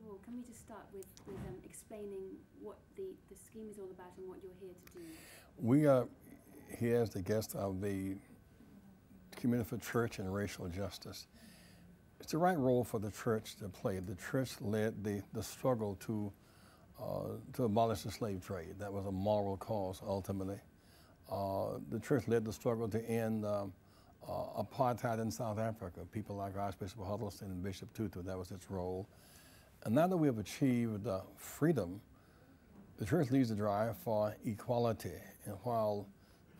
all, can we just start with explaining what the scheme is all about and what you're here to do? We are here as the guest of the Community for Church and Racial Justice. It's the right role for the church to play. The church led the struggle to abolish the slave trade. That was a moral cause, ultimately. The church led the struggle to end apartheid in South Africa. People like Archbishop Huddleston and Bishop Tutu, that was its role. And now that we have achieved freedom, the church leads the drive for equality. And while,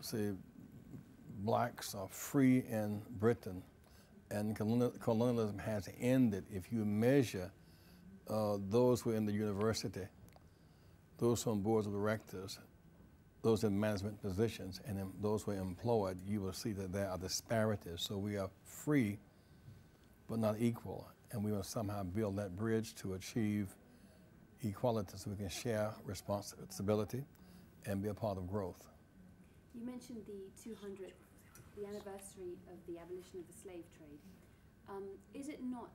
say, blacks are free in Britain and colonialism has ended, if you measure those who are in the university, those who are on boards of directors, those in management positions, and those who are employed, you will see that there are disparities. So we are free, but not equal. And we will somehow build that bridge to achieve equality so we can share responsibility and be a part of growth. You mentioned the 200th, the anniversary of the abolition of the slave trade. Is it not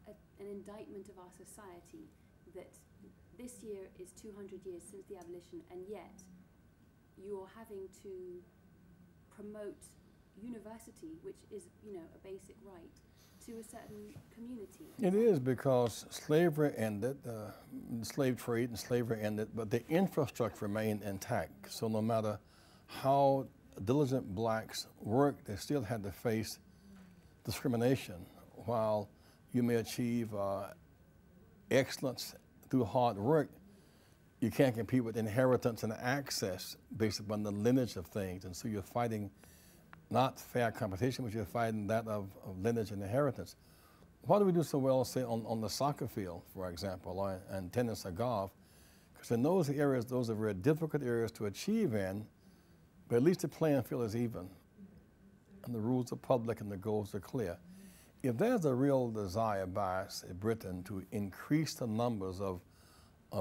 an indictment of our society that this year is 200 years since the abolition, and yet you're having to promote university, which is, a basic right, to a certain community? It is, because slavery ended, the slave trade and slavery ended, but the infrastructure remained intact. So no matter how diligent blacks worked, they still had to face discrimination. While you may achieve excellence through hard work, you can't compete with inheritance and access based upon the lineage of things. And so you're fighting not fair competition, but you're fighting that of lineage and inheritance. Why do we do so well, say, on the soccer field, for example, and tennis or golf? Because in those areas, those are very difficult areas to achieve in, but at least the playing field is even, and the rules are public and the goals are clear. If there's a real desire by, say, Britain to increase the numbers of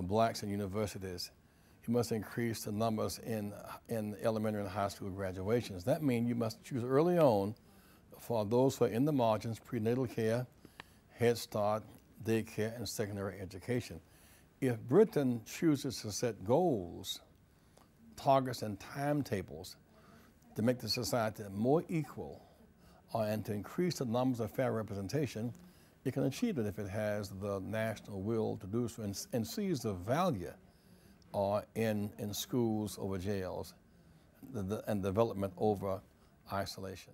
blacks in universities, you must increase the numbers in elementary and high school graduations. That means you must choose early on for those who are in the margins, prenatal care, Head Start, daycare, and secondary education. If Britain chooses to set goals, targets, and timetables to make the society more equal and to increase the numbers of fair representation, it can achieve it if it has the national will to do so and sees the value in schools over jails and development over isolation.